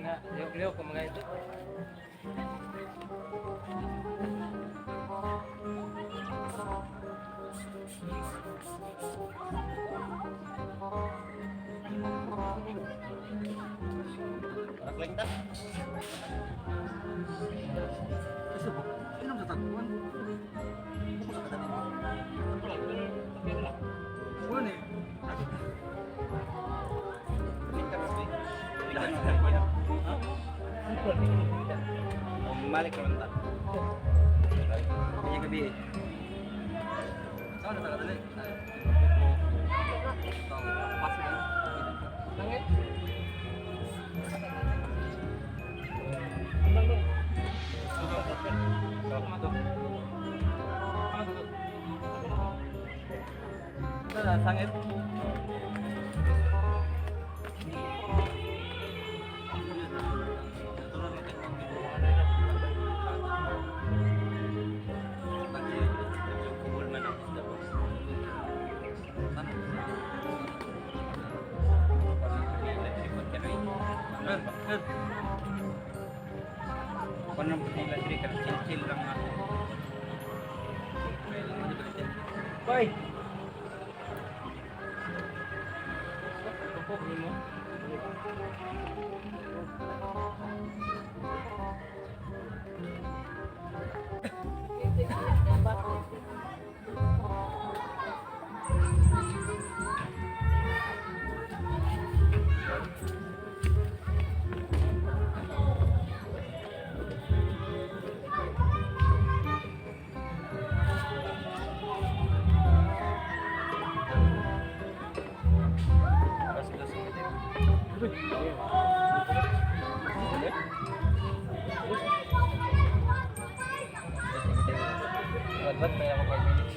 nga, liyaw ko mga ito. Nakling ta? Kasi po, inom sa tagpuan. Buko sa katanin mo. Wala eh. Balik naman ta. Kanya gabi eh. Saan na tagadali? Pasi ka. Langit. Sangit. Panang putila diri ka chill lang nga. Bye. Pupok mo. Ba't may ako 5 minutes?